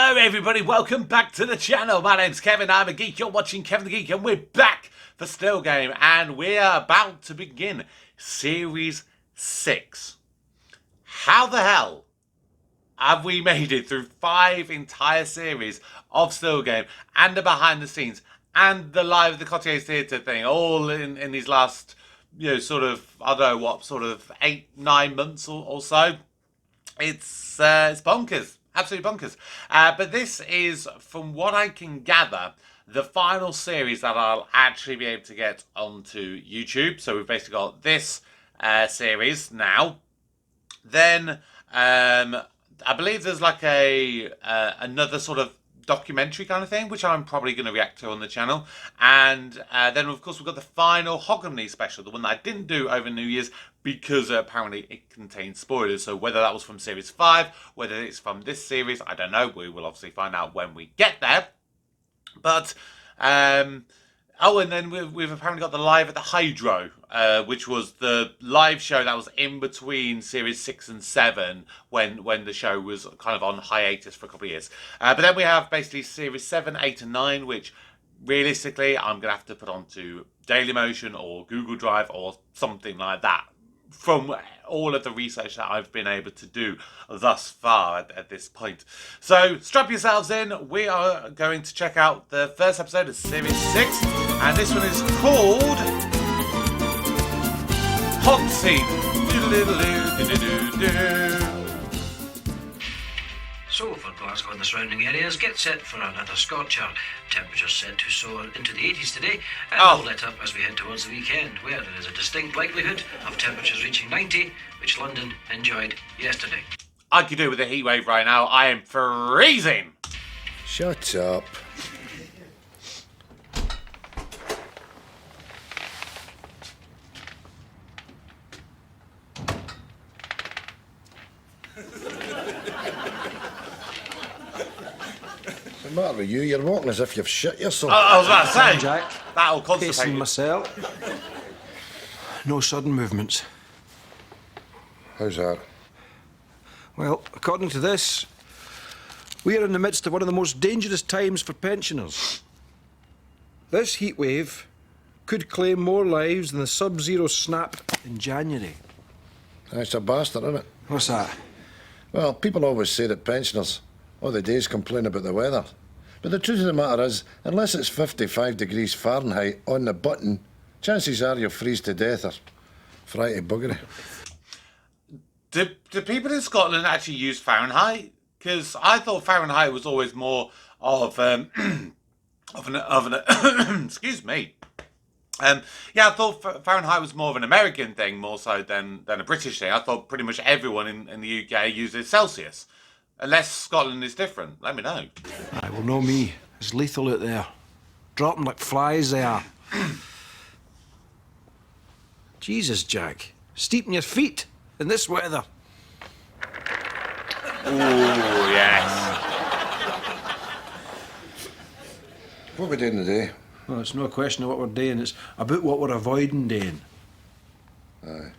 Hello everybody, welcome back to the channel. My name's Kevin, I'm a geek, you're watching Kevin the Geek, and we're back for Still Game, and we are about to begin Series 6. How the hell have we made it through 5 entire series of Still Game, and the behind the scenes, and the live at the Cottier's Theatre thing, all in these last, sort of, I don't know what, sort of 8-9 months or so? It's bonkers. Absolutely bonkers. But this is, from what I can gather, the final series that I'll actually be able to get onto YouTube. So we've basically got this series now. Then I believe there's like another sort of documentary kind of thing, which I'm probably going to react to on the channel. And then, of course, we've got the final Hogmanay special, the one that I didn't do over New Year's because apparently it contains spoilers. So whether that was from Series 5, whether it's from this series, I don't know. We will obviously find out when we get there. But, oh, and then we've apparently got the Live at the Hydro, which was the live show that was in between Series 6 and 7 when the show was kind of on hiatus for a couple of years. But then we have basically Series 7, 8 and 9, which realistically I'm going to have to put onto Dailymotion or Google Drive or something like that from all of the research that I've been able to do thus far at this point. So strap yourselves in. We are going to check out the first episode of Series 6, and this one is called Hot Scene. So, for Glasgow and the surrounding areas, get set for another scorcher. Temperatures set to soar into the 80s today, and will let up as we head towards the weekend, where there is a distinct likelihood of temperatures reaching 90, which London enjoyed yesterday. I could do with a heat wave right now. I am freezing. Shut up. What's the matter with you? You're walking as if you've shit yourself. I was about to say, Jack. that'll constipate Pacing you. myself. No sudden movements. How's that? Well, according to this, we are in the midst of one of the most dangerous times for pensioners. This heat wave could claim more lives than the sub-zero snap in January. It's a bastard, isn't it? What's that? Well, people always say that pensioners all the days complain about the weather. But the truth of the matter is, unless it's 55 degrees Fahrenheit on the button, chances are you'll freeze to death or fry to buggery. Do people in Scotland actually use Fahrenheit? Because I thought Fahrenheit was always more of an excuse me. I thought Fahrenheit was more of an American thing, more so than a British thing. I thought pretty much everyone in the UK uses Celsius. Unless Scotland is different. Let me know. Aye, well, no me. It's lethal out there. Dropping like flies they are. Jesus, Jack. Steeping your feet in this weather. Ooh, yes. What are we doing today? Well, it's no a question of what we're doing. It's about what we're avoiding doing. Aye.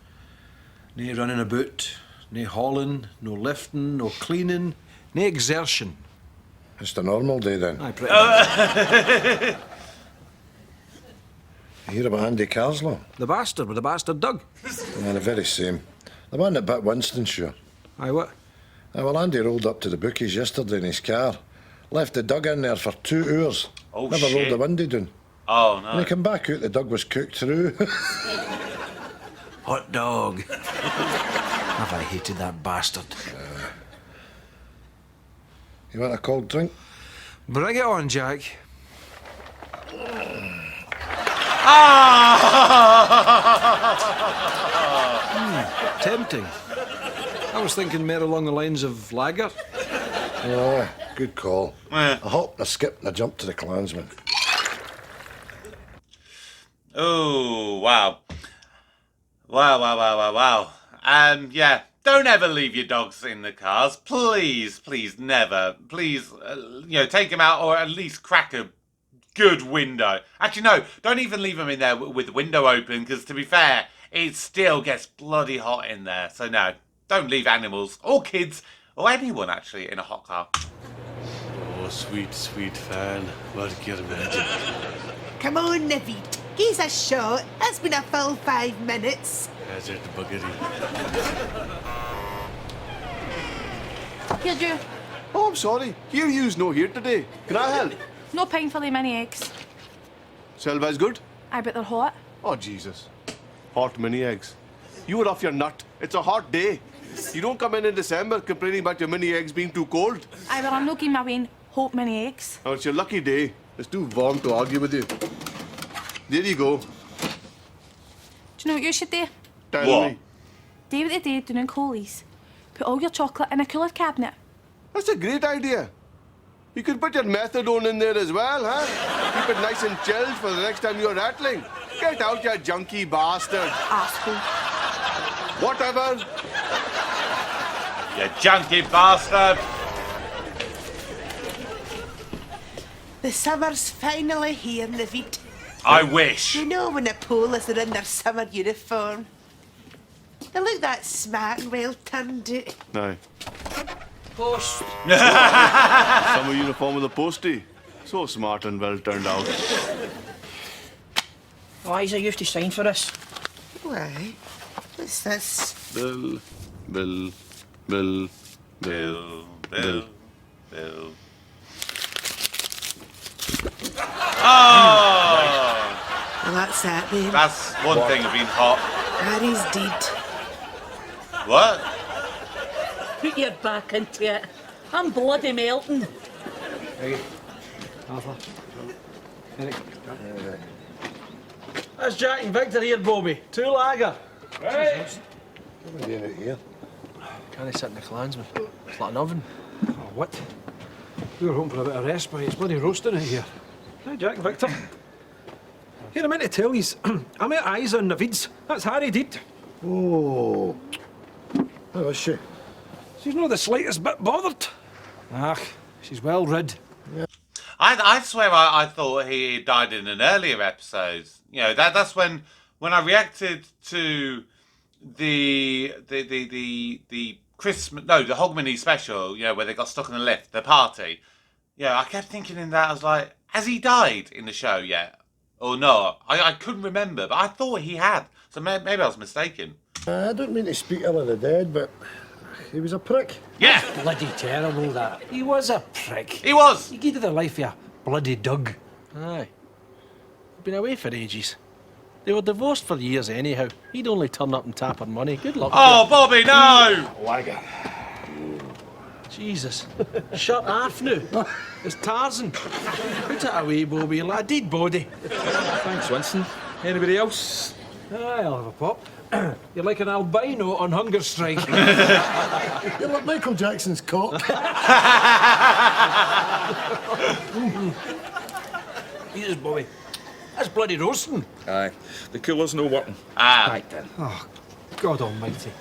No running about, no hauling, no lifting, no cleaning, no exertion. It's the normal day then. Aye, pretty much. You hear about Andy Carslow? The bastard with the bastard Doug. Yeah, the very same. The one that bit Winston, sure. Aye, what? Well, Andy rolled up to the bookies yesterday in his car. Left the Doug in there for 2 hours. Oh, Never shit. rolled the window down. Oh, no. When he came back out, the Doug was cooked through. Hot dog. Have I hated that bastard? You want a cold drink? Bring it on, Jack. Tempting. I was thinking more along the lines of lager. Oh, good call. Eh. A hop, a skip, and a jump to the Klansman. Oh, wow. Wow. Yeah, don't ever leave your dogs in the cars. Please, never. Please, take them out or at least crack a good window. Actually, no, don't even leave them in there with the window open because, to be fair, it still gets bloody hot in there. So, no, don't leave animals or kids or anyone, actually, in a hot car. sweet, sweet fan. What can you imagine? Come on, Naveed. Give us a shot. That's been a full 5 minutes. As it buggery. Here, Drew. Oh, I'm sorry. Here you's no here today. Can I help? No pint for the mini eggs. Selva's good? I bet they're hot. Oh, Jesus. Hot mini eggs. You were off your nut. It's a hot day. You don't come in December complaining about your mini eggs being too cold. I well, I'm not giving my ween hot mini eggs. Oh, it's your lucky day. It's too warm to argue with you. There you go. Do you know what you should do? Tell What? me. Do what they do down in Coley's. Put all your chocolate in a cooler cabinet. That's a great idea. You could put your methadone in there as well, huh? Keep it nice and chilled for the next time you're rattling. Get out, you junky bastard. Asshole. Whatever. You junky bastard. The summer's finally here, Naveed. I wish. You know when the police are in their summer uniform. They look that smart and well turned out. No. Post. Summer uniform with a postie. So smart and well turned out. Why is it you have to sign for this? Why? What's this? Bill. Bill, Bill. Oh! Well, that's that then. That's one thing of being hot. Harry's deed. What? Put your back into it. I'm bloody melting. Arthur. Eric. That's Jack and Victor here, Bobby. 2 lager. What are we doing out here? Can't sit in the clansman. It's like an oven. Oh, what? We were hoping for a bit of respite. It's bloody roasting out here. Hey, Jack and Victor. Here, I meant to tell you, I met eyes on Naveed's. That's Harry Deed. Oh. How is she? She's not the slightest bit bothered. Ah, she's well rid. I swear I thought he died in an earlier episode. You know, that's when I reacted to the Christmas, no, the Hogmanay special, you know, where they got stuck in the lift, the party. Yeah, I kept thinking in that, I was like, has he died in the show yet? Or not? I couldn't remember, but I thought he had. So maybe I was mistaken. I don't mean to speak ill of the dead, but he was a prick. Yeah, Bloody terrible, that. He was a prick. he was. He gave the life of a bloody Doug. Aye. They've been away for ages. They were divorced for years anyhow. He'd only turn up and tap her money. Good luck. Oh, Bobby, no! Wagger. Jesus. Shut off now. It's Tarzan. Put it away, Bobby. You're like a dead body. Thanks, Winston. Anybody else? Aye, I'll have a pop. You're like an albino on hunger strike. You're like Michael Jackson's cock. Here's Bobby. That's bloody roasting. Aye, the cooler's no working. Ah, Oh, God almighty.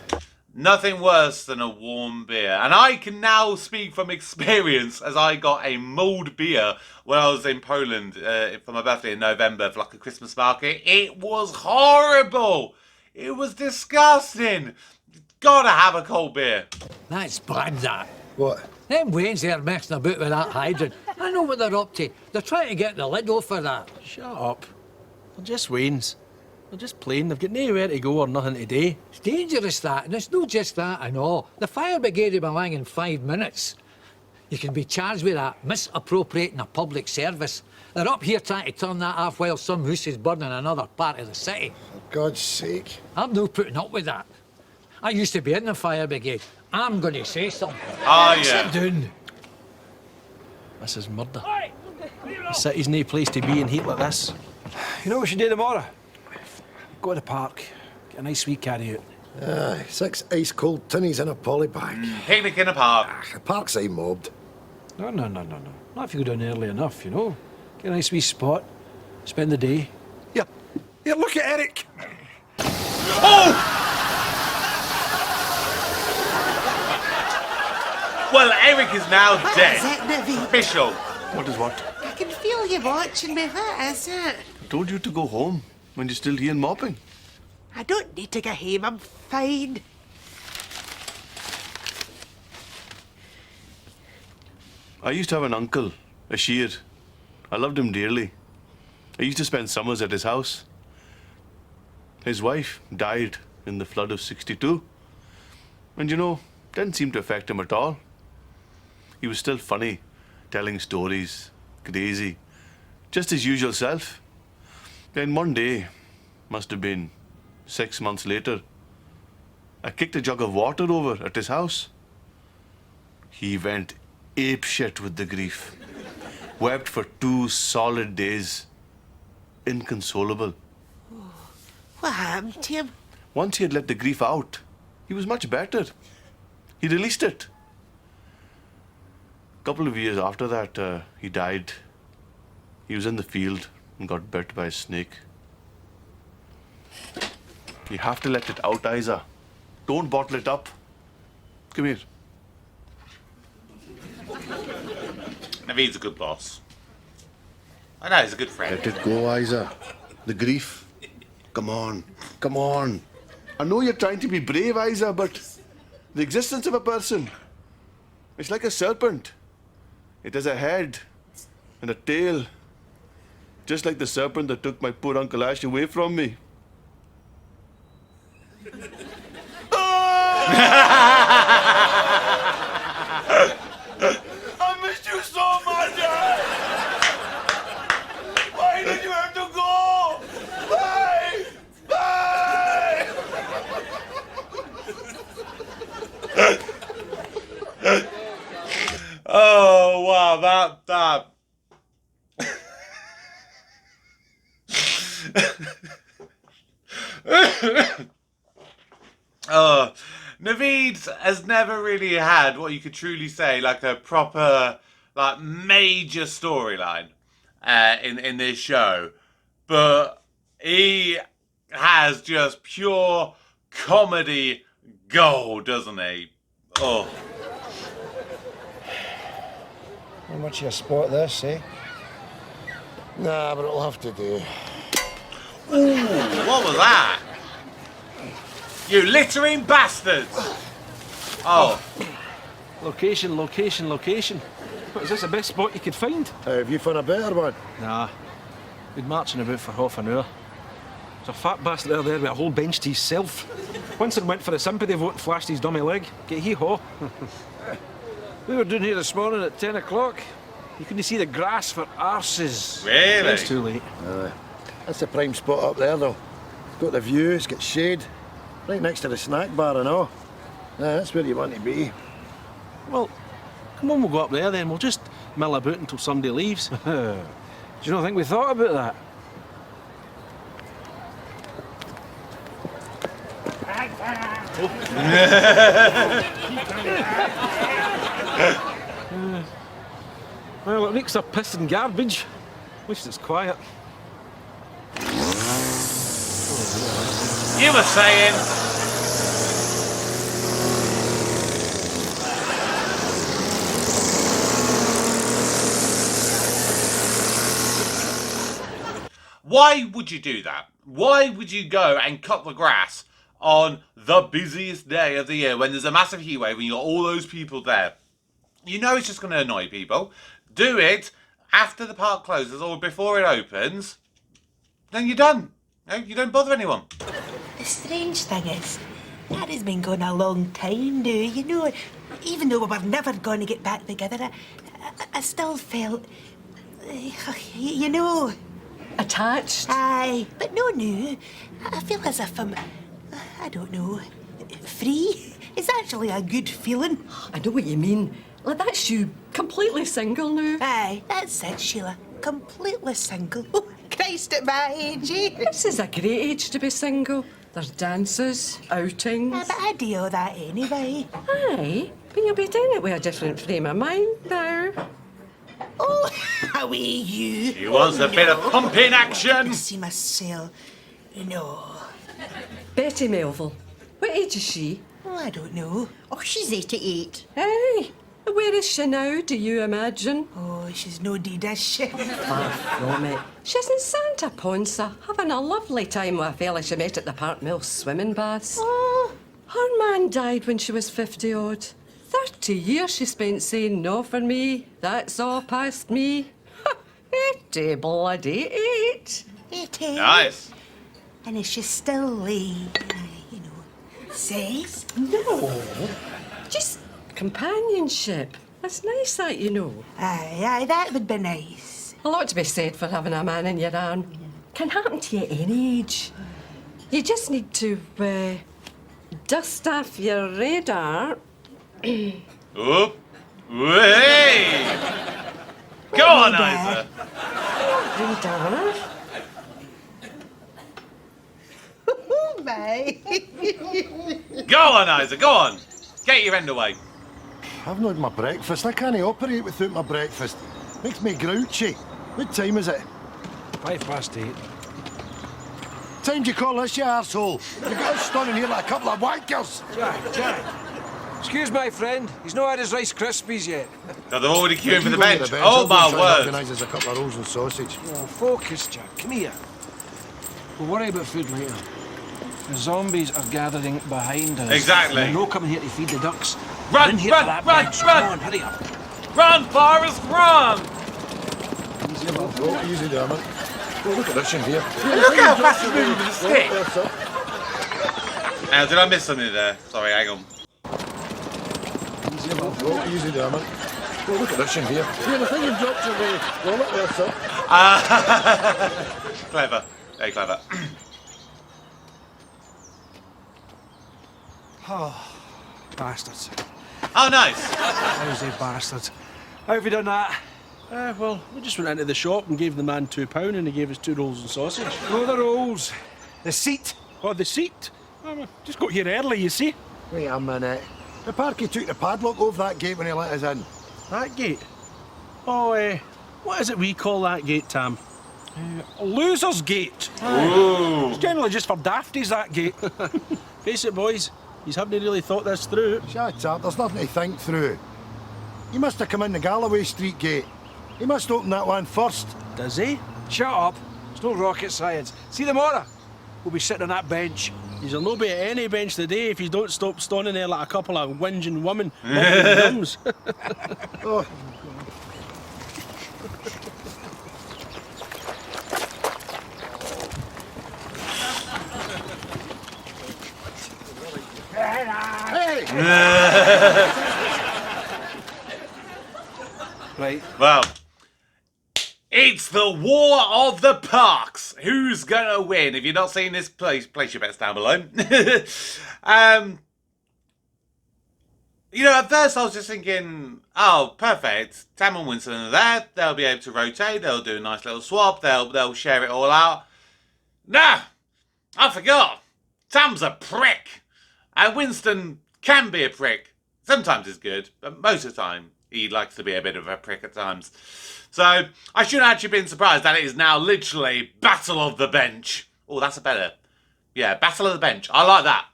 nothing worse than a warm beer. And I can now speak from experience as I got a mulled beer when I was in Poland for my birthday in November for like a Christmas market. It was horrible. It was disgusting. Gotta have a cold beer. That's bad, that. What? Them Waynes there messing about with that hydrant. I know what they're up to. They're trying to get the lid off of that. Shut up. They're just Waynes. They're just plain. They've got nowhere to go or nothing to do. It's dangerous, that, and it's not just that and all. The fire brigade will be along in 5 minutes. You can be charged with that, misappropriating a public service. They're up here trying to turn that off while some house is burning in another part of the city. For God's sake. I'm no putting up with that. I used to be in the fire brigade. I'm going to say something. Oh, yeah. Sit down. This is murder. The city's no place to be in heat like this. You know what we should do tomorrow? Go to the park, get a nice wee carry out. Aye, 6 ice-cold tinnies in a polybag. Picnic in a park. The park's ain't mobbed. No. Not if you go down early enough, you know. Get a nice wee spot, spend the day. Here, look at Eric. Oh! Well, Eric is now What dead. is it, Naveed? Official. What is what? I can feel you watching me. What is it? I told you to go home when you're still here mopping. I don't need to go home. I'm fine. I used to have an uncle, a shear. I loved him dearly. I used to spend summers at his house. His wife died in the flood of '62. And you know, didn't seem to affect him at all. He was still funny, telling stories, crazy, just his usual self. Then one day, must have been 6 months later, I kicked a jug of water over at his house. He went apeshit with the grief. Wept for 2 solid days. Inconsolable. What happened to him? Once he had let the grief out, he was much better. He released it. A couple of years after that, he died. He was in the field and got bit by a snake. You have to let it out, Isa. Don't bottle it up. Come here. Naveed's a good boss. I know, he's a good friend. Let it go, Isa. The grief. Come on. Come on. I know you're trying to be brave, Isa, but the existence of a person, it's like a serpent. It has a head and a tail. Just like the serpent that took my poor Uncle Ash away from me. I missed you so much, Dad! Why did you have to go? Why? Why? Oh, wow, that. Naveed has never really had what you could truly say like a proper, like, major storyline in this show, but he has just pure comedy gold, doesn't he? Oh. How much you spot this, eh? Nah, but it'll have to do. Ooh, what was that? You littering bastards! Oh. Location, location, location. What, is this the best spot you could find? Have you found a better one? Nah. We'd marching about for half an hour. There's a fat bastard there with a whole bench to himself. Winston went for a sympathy vote and flashed his dummy leg. Get hee-haw. We were down here this morning at 10 o'clock. You couldn't see the grass for arses. Really? It's too late. That's the prime spot up there, though. It's got the view, it's got shade. Right next to the snack bar and all. That's where you want to be. Well, come on, we'll go up there then. We'll just mill about until somebody leaves. Do you not think we thought about that? Well, it reeks of piss and garbage. At least it's quiet. You were saying. Why would you do that? Why would you go and cut the grass on the busiest day of the year when there's a massive heat wave and you've got all those people there? You know it's just going to annoy people. Do it after the park closes or before it opens. Then you're done. You don't bother anyone. The strange thing is, that has been going a long time now, you know. Even though we were never going to get back together, I still felt, you know... Attached? Aye, but no, I feel as if I'm, I don't know, free. It's actually a good feeling. I know what you mean. Like, that's you completely single now. Aye, that's it, Sheila. Completely single. Oh, Christ at my age, eh? This is a great age to be single. There's dances, outings. But I do all that anyway. Aye, but you'll be doing it with a different frame of mind now. Oh, away you. She wants a bit of pumping action. See myself. No. Betty Melville. What age is she? Oh, I don't know. Oh, she's 88. Hey, where is she now, do you imagine? Oh, she's no deed, is she? Far from it. She's in Santa Ponsa, having a lovely time with a fella she met at the Park Mill swimming baths. Oh. Her man died when she was 50-odd. 30 years she spent saying no for me. That's all past me. 80 bloody 8. It is. Nice. And is she still, says? No. Just companionship. That's nice, that, you know. Aye, that would be nice. A lot to be said for having a man in your arm. Can happen to you at any age. You just need to dust off your radar. Oop. Hey! Go on, Isa. Radar? Oh, my. Go on, Isa, go on. Get your end away. I've not had my breakfast. I can't operate without my breakfast. Makes me grouchy. What time is it? 8:05. Time do you call this, you arsehole? You got us standing here like a couple of wankers. Jack. Excuse my friend. He's not had his Rice Krispies yet. No, they're already queuing for the You go to bench. bench. Oh, I'll go my and try and word. organise us a couple of rolls and sausage. Oh, focus, Jack. Come here. We'll worry about food later. The zombies are gathering behind us. Exactly. They're not coming here to feed the ducks. Run, They're in here run, for that run, bench. run. Come on, hurry up. Run, Forrest, run! Easy there, man. Oh, look at this in here. Look how fast he's moving with the stick. Now, did I miss something there? Sorry, hang on. Easy there, man. Oh, look at this in here. Here, I think you've dropped your way. Roll it there, sir. Clever. Very clever. Oh, bastards. Oh, nice. Lousy bastards. How have you done that? Well, we just went into the shop and gave the man £2 and he gave us 2 rolls and sausage. No, the rolls. The seat. Oh, the seat? Oh, just got here early, you see. Wait a minute. The parky took the padlock off that gate when he let us in. That gate? Oh, what is it we call that gate, Tam? Loser's Gate. Ooh. It's generally just for dafties, that gate. Face it, boys. You haven't really thought this through. Shut up, there's nothing to think through. He must have come in the Galloway Street gate. He must open that one first. Does he? Shut up. It's no rocket science. See tomorrow? We'll be sitting on that bench. You'll no be at any bench today if you don't stop standing there like a couple of whinging women. Oh. Hey! Right. Well, it's the War of the Parks. Who's gonna win? If you've not seen this, place your bets down below. You know, at first I was just thinking, oh, perfect. Tam and Winston are there. They'll be able to rotate. They'll do a nice little swap. They'll share it all out. Nah, I forgot. Tam's a prick. And Winston can be a prick. Sometimes he's good, but most of the time he likes to be a bit of a prick at times. So I shouldn't actually been surprised that it is now literally Battle of the Bench. Oh, that's a better. Yeah, Battle of the Bench. I like that.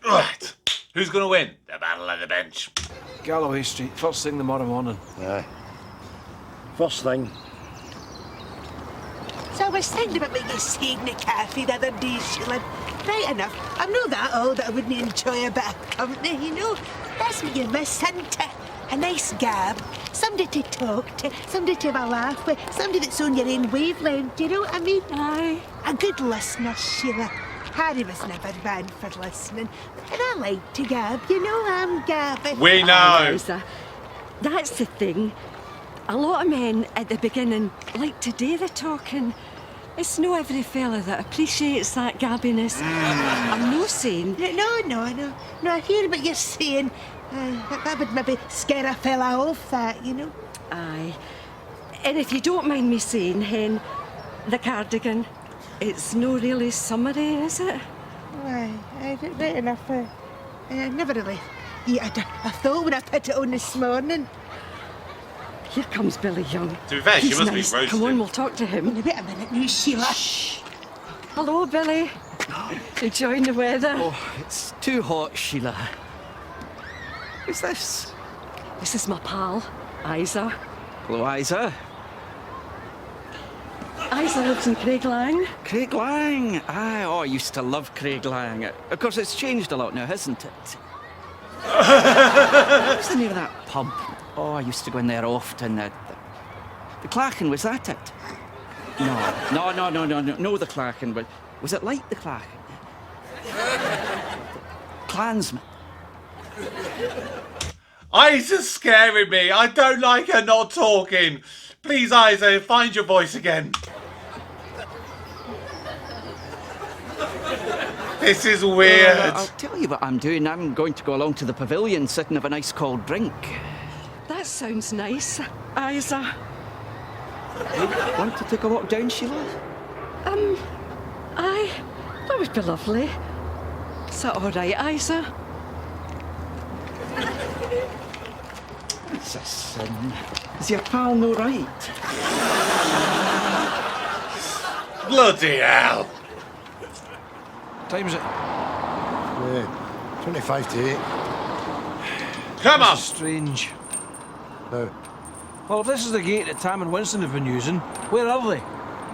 Right. Who's going to win? The Battle of the Bench. Galloway Street, first thing tomorrow morning. Aye. First thing. So I was thinking about what you said in the cafe the other day, Sheila. Right enough. I'm not that old that I wouldn't enjoy a bit of company, you know. That's what you miss, isn't it? A nice gab, somebody to talk to, somebody to have a laugh with, somebody that's on your own wavelength, do you know what I mean? Aye. A good listener, Sheila. Harry was never bad for listening, and I like to gab, you know, I'm gabbing. We know. Aye, Liza. That's the thing. A lot of men at the beginning like to do the talking. It's no every fella that appreciates that gabbiness. I'm no saying... No, I hear what you're saying. That would maybe scare a fella off that, you know. Aye. And if you don't mind me saying, Hen, the cardigan, it's no really summery, is it? Aye, right enough. I never really... Yeah, I thought when I put it on this morning. Here comes Billy Young. To be fair, she He's must nice. be roasted. Come on, we'll talk to him. Wait a minute now, Sheila. Shh. Hello, Billy. Enjoying the weather? Oh, it's too hot, Sheila. Who's this? This is my pal, Isa. Hello, Isa. Isa lives in Craiglang. Craiglang? Aye, oh, I used to love Craiglang. Of course, it's changed a lot now, hasn't it? What's the name of that pub? Oh, I used to go in there often. The Clachan, was that it? No, the Clachan, but was it like the Clachan? Klansman. Isa's scaring me. I don't like her not talking. Please, Isa, find your voice again. This is weird. I'll tell you what I'm doing. I'm going to go along to the pavilion, sit and have a nice cold drink. That sounds nice, Isa. Want to take a walk down, Sheila? Aye. That would be lovely. Is that all right, Isa? It's a sin. Is your pal no right? Bloody hell. Time is it? Yeah, 25 to 8. Come on. This is strange. Now, Well, if this is the gate that Tam and Winston have been using, where are they?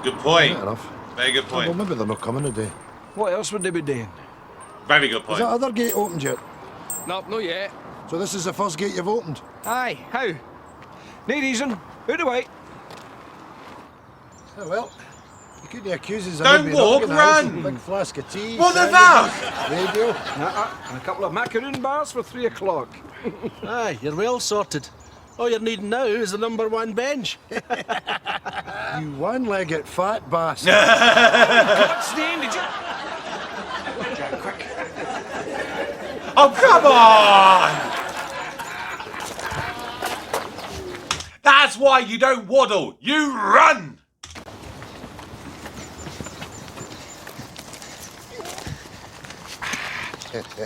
Good point. fair enough. Very good Well, point. maybe they're not coming today. What else would they be doing? Very good Is point. that other gate opened yet? Nope, not yet. So this is the first gate you've opened? Aye, how? No reason. Out the way. Oh, well. You couldn't accuse us of Don't being walk, organised. run. Big flask of tea. What the sandwiches, fuck? Radio. And a couple of macaroon bars for 3 o'clock. Aye, you're well sorted. All you're needing now is the #1 bench. You one-legged fat bastard. What's the end? Did you? Oh, come on! That's why you don't waddle. You run!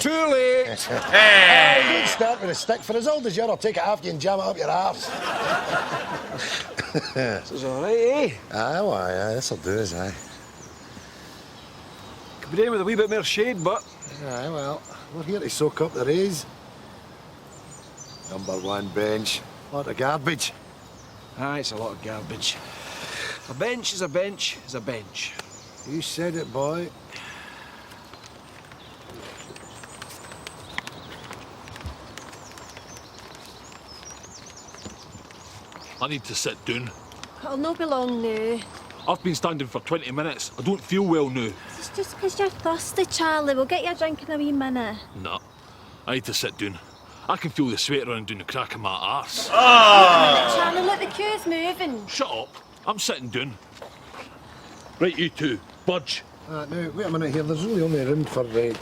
Too late. Hey! Don't start with a stick. For as old as you are, I'll take it after you and jam it up your arse. This is all right, eh? Aye, well, aye, this'll do us, aye. Could be doing with a wee bit more shade, but Aye, well, we're here to soak up the rays. #1 bench. Lot of garbage. aye, it's a lot of garbage. A bench is a bench is a bench. You said it, boy. I need to sit down. It'll not be long now. I've been standing for 20 minutes. I don't feel well now. It's just 'cause you're thirsty, Charlie. We'll get you a drink in a wee minute. Nah, I need to sit down. I can feel the sweat running down the crack of my arse. Charlie, look, the queue's moving. Shut up. I'm sitting down. Right, you two. Budge. Now, wait a minute here. There's really only room for right.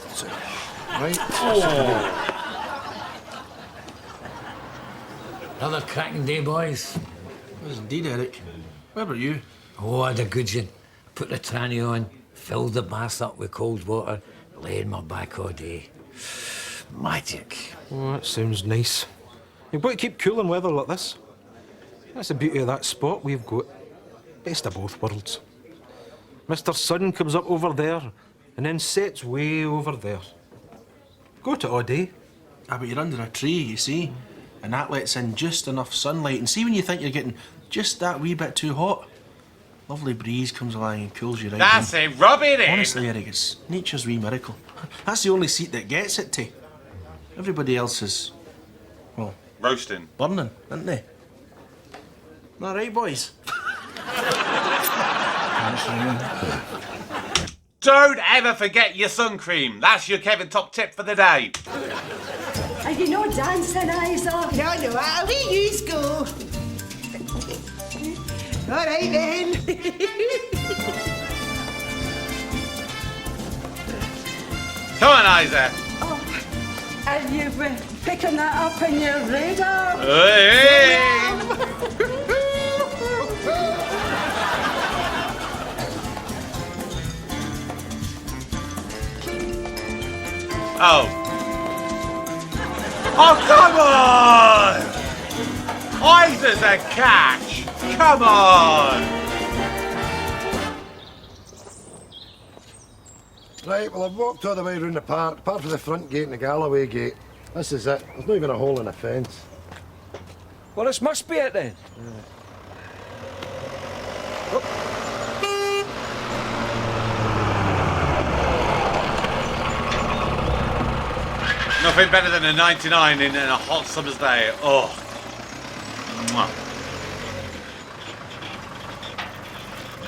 Another cracking day, boys. It was indeed, Eric. Where were you? Oh, I had a good one. Put the tranny on, filled the bath up with cold water, lay in my back all day. Magic. Oh, that sounds nice. You've got to keep cool in weather like this. That's the beauty of that spot. We've got best of both worlds. Mr. Sun comes up over there and then sets way over there. Go to it all day. Ah, but you're under a tree, you see, and that lets in just enough sunlight. And see when you think you're getting just that wee bit too hot, lovely breeze comes along and cools you right That's down. it. Rub it in. Honestly, Eric, it's nature's wee miracle. That's the only seat that gets it to. Everybody else is, well, Roasting. burning, aren't they? All right, boys. Don't ever forget your sun cream. That's your Kevin top tip for the day. Are you no dancing, Isa? No, away you go. All right then. Come on, Isa. Are you picking that up in your radar? Hey! Oh. Oh, come on! Isa's a catch. Come on. Right, well, I've walked all the way around the park, apart from the front gate and the Galloway gate. This is it. There's not even a hole in the fence. Well, this must be it then. No, Nothing better than a 99 in a hot summer's day. Oh. Mwah.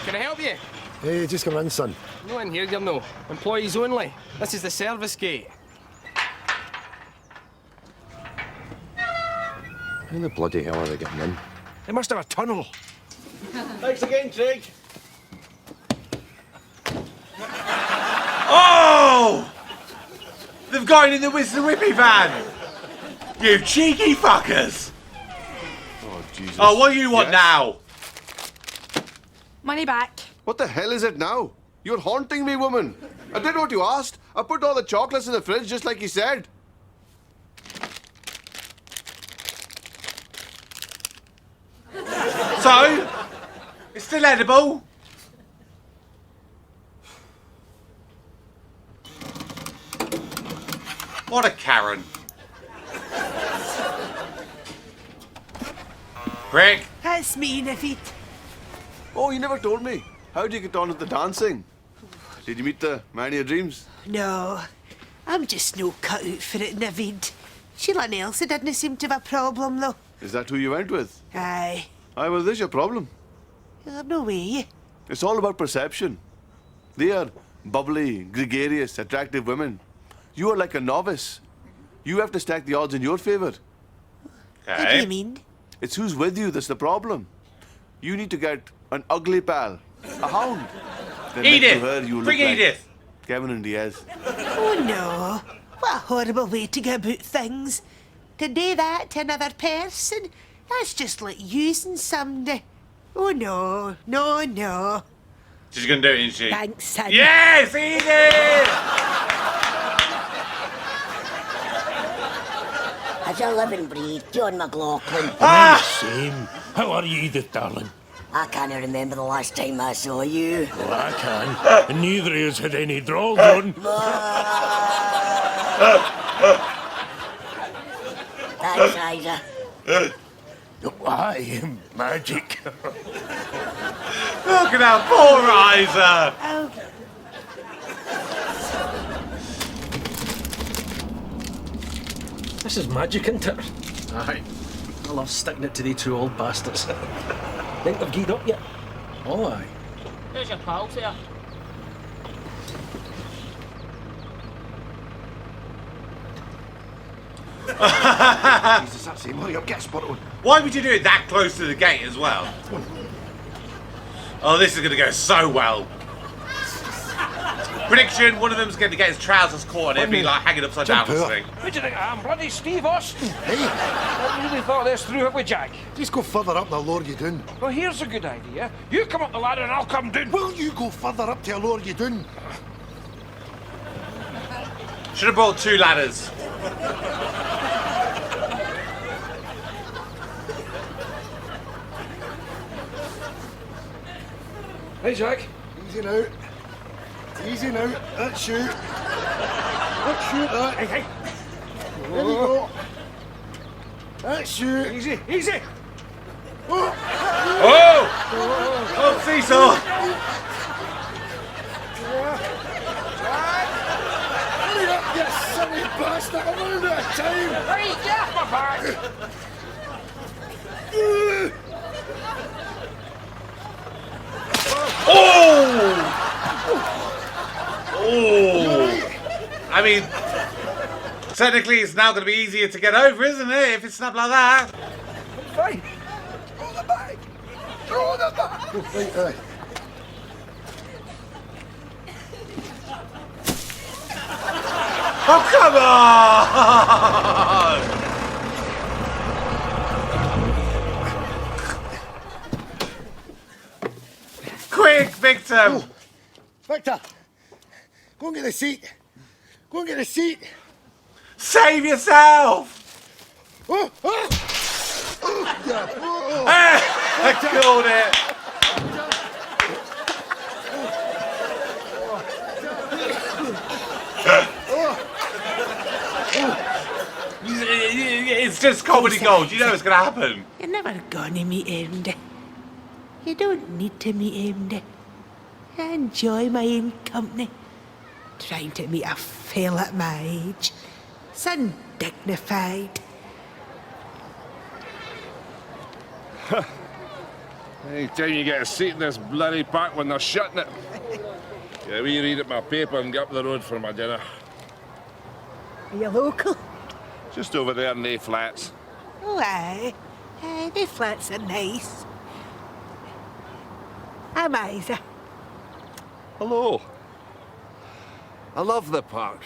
Can I help you? Hey, just come in, son. No in here, you know. Employees only. This is the service gate. How the bloody hell are they getting in? They must have a tunnel. Thanks again, Craig. Oh! They've gone in the Whistler Whippy van! You cheeky fuckers! Oh, Jesus. Oh, what do you want now? Money back. What the hell is it now? You're haunting me, woman. I did what you asked. I put all the chocolates in the fridge just like you said. So? It's still edible? What a Karen. Greg? That's me, Niffy. Oh, you never told me. How did you get on with the dancing? Did you meet the man of your dreams? No, I'm just no cut out for it, Navid. Sheila Elsa didn't seem to have a problem, though. Is that who you went with? Aye. Aye, well, there's your problem. No way. It's all about perception. They are bubbly, gregarious, attractive women. You are like a novice. You have to stack the odds in your favour. What do you mean? It's who's with you that's the problem. You need to get an ugly pal, a hound. Then next Edith! to her, you Bring look like Edith! Kevin and Diaz. Oh, no. What a horrible way to go about things. To do that to another person, that's just like using somebody. Oh, no. No, no. She's gonna do it, isn't she? Thanks, son. Yes, Edith! As a living breed, John McLaughlin. Same. How are you, Edith, darling? I can't remember the last time I saw you. Well, I can. And neither of us had any drawl on. Thanks, Isa. Aye, magic. Look at that poor Isa! Oh. This is magic, isn't it? Aye. I love sticking it to these two old bastards. Think they've geared up yet? Oh, aye. There's your pals here. Jesus, that's him. Hurry up, get a spot on. Why would you do it that close to the gate as well? Oh, this is gonna go so well. Prediction, one of them's going to get his trousers caught and it'll be like hanging upside down or something. What do you think I am, bloody Steve Austin? Hey! I really thought this through, have we, Jack? Just go further up and I'll lower you down. Well, here's a good idea. You come up the ladder and I'll come down. Will you go further up till I lower you down? Should have brought two ladders. Hey, Jack. Easy now. Easy now. That's you. That's you. Hey, hey. There you go. That's you. Easy, easy. Oh! Oh, seesaw! Hurry up, you silly bastard. I'm running out of time. Hey, get off my back. Oh! Oh! I mean, technically it's now going to be easier to get over, isn't it, if it's snapped like that? Fine. Throw the bag. Throw the bag. Oh, right, aye. Oh, come on! Quick, Victor! Oh. Victor, go and get the seat. Go and get the seat. Save yourself! Oh, oh. Oh, yeah. Oh, oh. I killed it! It's just comedy gold. You know it's going to happen. You're never gonna meet Andy. You don't need to meet Andy. I enjoy my own company. Trying to meet a fella at my age. It's undignified. Anytime you get a seat in this bloody park when they're shutting it. Get a wee read at my paper and get up the road for my dinner. Are you local? Just over there in the flats. Oh, aye. The flats are nice. I'm Isa. Hello. I love the park.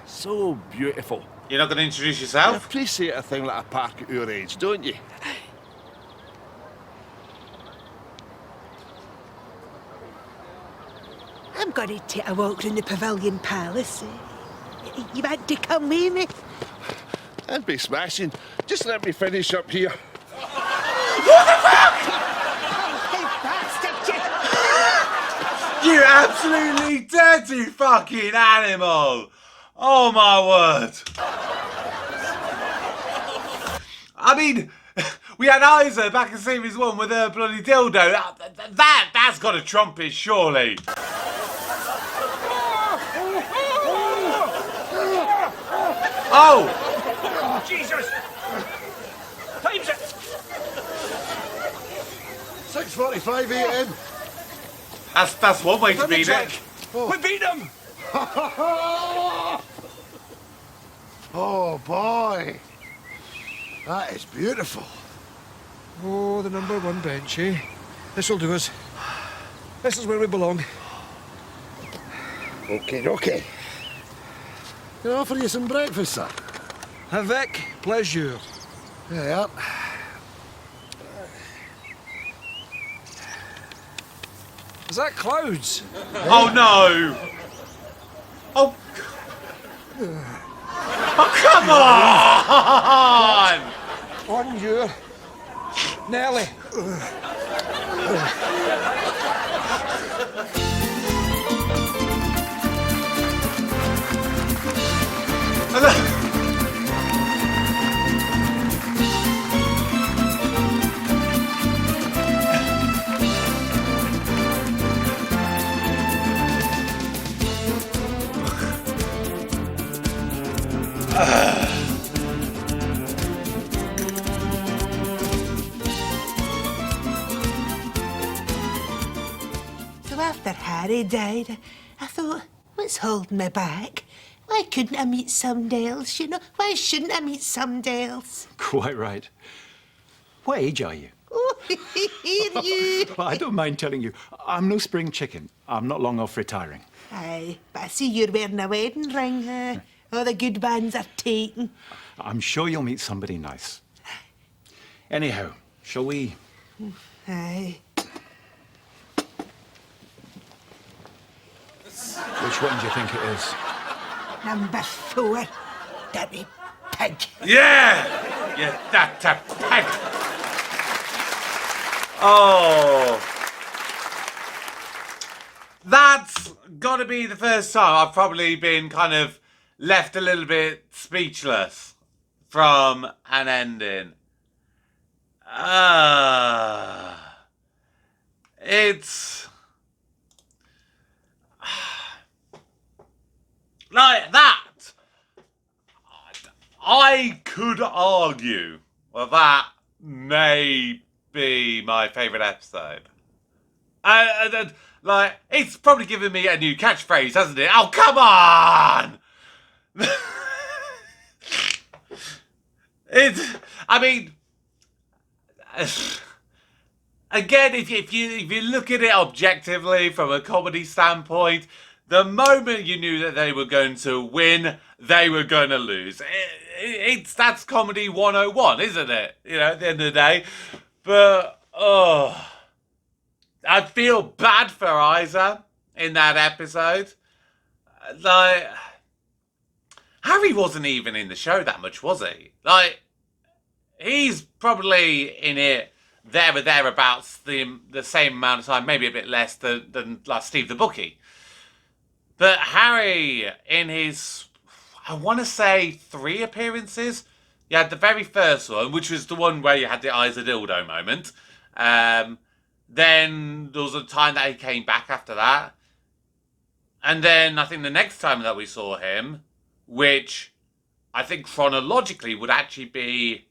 So beautiful. You're not going to introduce You yourself? appreciate a thing like a park at your age, don't you? I'm going to take a walk round the Pavilion Palace. You want to come with me? I'd be smashing. Just let me finish up here. You absolutely dirty fucking animal! Oh my word! I mean, we had Isa back in series 1 with her bloody dildo. That's got a trumpet, surely. Oh! Jesus! Time's it! 6:45 a.m. That's one way to beat it. We beat him! Oh boy, that is beautiful. Oh, the number 1 bench, eh? This'll do us. This is where we belong. Okay. Can I offer you some breakfast, sir? Avec pleasure. Yeah. Is that clouds? Oh no! Oh! Oh, come on! On your Nelly. So after Harry died, I thought, what's holding me back? Why couldn't I meet somebody else, you know? Why shouldn't I meet somebody else? Quite right. What age are you? Oh, here you. Well, I don't mind telling you, I'm no spring chicken. I'm not long off retiring. Aye, but I see you're wearing a wedding ring. All the good ones are taken. I'm sure you'll meet somebody nice. Anyhow, shall we? Aye. Which one do you think it is? Number 4. Dirty pig. Yeah! Yeah, that pig. Oh. That's got to be the first time I've probably been kind of left a little bit speechless from an ending. It's like that. I could argue that may be my favourite episode. Like, it's probably given me a new catchphrase, hasn't it? Oh, come on! I mean, again, if you look at it objectively from a comedy standpoint, the moment you knew that they were going to win, they were going to lose. That's comedy 101, isn't it? You know, at the end of the day. But, oh, I feel bad for Isa in that episode. Like, Harry wasn't even in the show that much, was he? Like, he's probably in it there or thereabouts the same amount of time, maybe a bit less than like Steve the Bookie. But Harry, in his, I want to say 3 appearances. You had the very first one, which was the one where you had the Isa dildo moment. Then there was a time that he came back after that. And then I think the next time that we saw him, which I think chronologically would actually be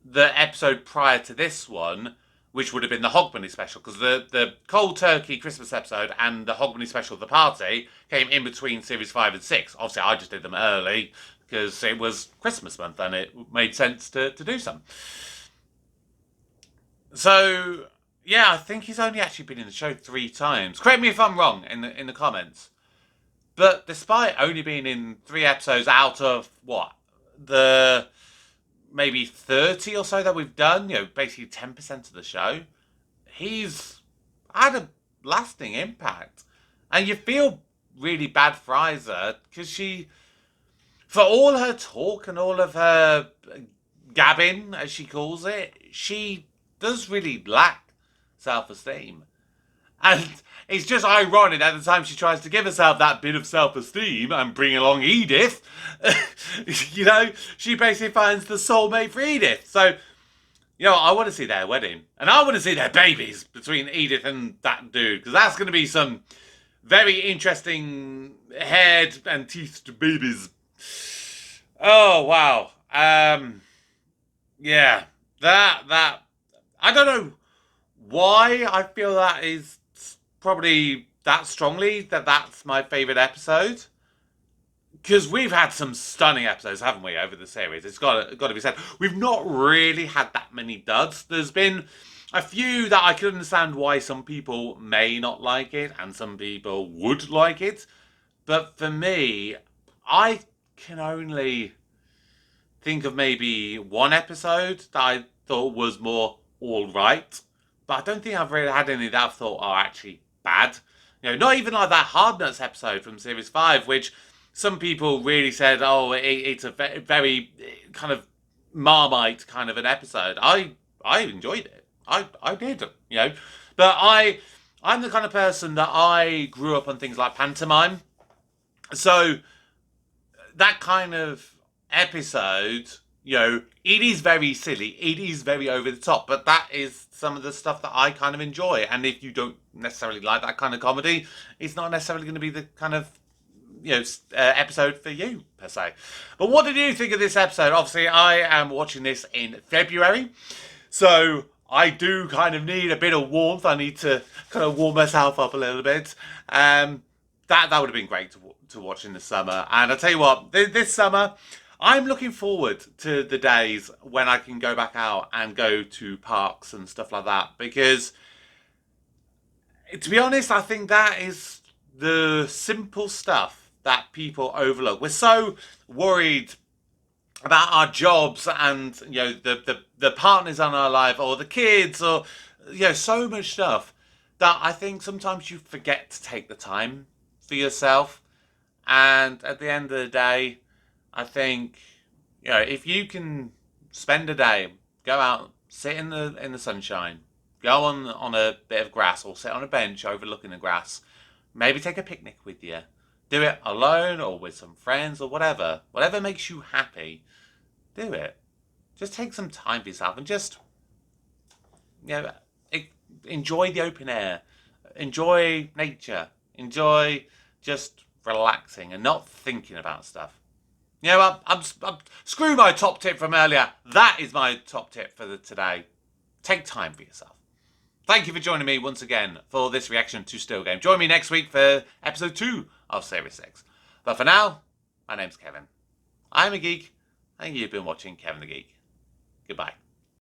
the episode prior to this one, which would have been the Hogmanay special, because the Cold Turkey Christmas episode and the Hogmanay special, The Party, came in between series 5 and 6. Obviously, I just did them early because it was Christmas month and it made sense to do some. So, yeah, I think he's only actually been in the show 3 times. Correct me if I'm wrong in the comments. But despite only being in 3 episodes out of, what, the maybe 30 or so that we've done, basically 10% of the show, he's had a lasting impact. And you feel really bad for Isa, because she, for all her talk and all of her gabbing, as she calls it, she does really lack self-esteem. And it's just ironic at the time she tries to give herself that bit of self-esteem and bring along Edith, she basically finds the soulmate for Edith. So, I want to see their wedding. And I want to see their babies between Edith and that dude. Because that's going to be some very interesting head and teethed babies. Oh, wow. Yeah. That. I don't know why I feel that is probably that strongly that's my favourite episode. Because we've had some stunning episodes, haven't we, over the series? It's got to be said. We've not really had that many duds. There's been a few that I can understand why some people may not like it and some people would like it. But for me, I can only think of maybe one episode that I thought was more alright. But I don't think I've really had any that I've thought are actually bad. Not even like that Hard Nuts episode from Series 5, which some people really said, it's a very kind of Marmite kind of an episode. I enjoyed it. I did, But I'm the kind of person that I grew up on things like pantomime. So that kind of episode, it is very silly. It is very over the top. But that is some of the stuff that I kind of enjoy. And if you don't necessarily like that kind of comedy, it's not necessarily going to be the kind of episode for you, per se. But what did you think of this episode? Obviously, I am watching this in February, so I do kind of need a bit of warmth. I need to kind of warm myself up a little bit. That would have been great to watch in the summer. And I'll tell you what, this summer, I'm looking forward to the days when I can go back out and go to parks and stuff like that. Because, to be honest, I think that is the simple stuff that people overlook. We're so worried about our jobs and the partners in our life or the kids or so much stuff that I think sometimes you forget to take the time for yourself. And at the end of the day, I think if you can spend a day, go out, sit in the sunshine, go on a bit of grass or sit on a bench overlooking the grass, maybe take a picnic with you. Do it alone or with some friends or whatever. Whatever makes you happy, do it. Just take some time for yourself and just, enjoy the open air. Enjoy nature. Enjoy just relaxing and not thinking about stuff. I'm screw my top tip from earlier. That is my top tip for today. Take time for yourself. Thank you for joining me once again for this reaction to Still Game. Join me next week for episode 2 of Series 6. But for now, my name's Kevin. I'm a geek, and you've been watching Kevin the Geek. Goodbye.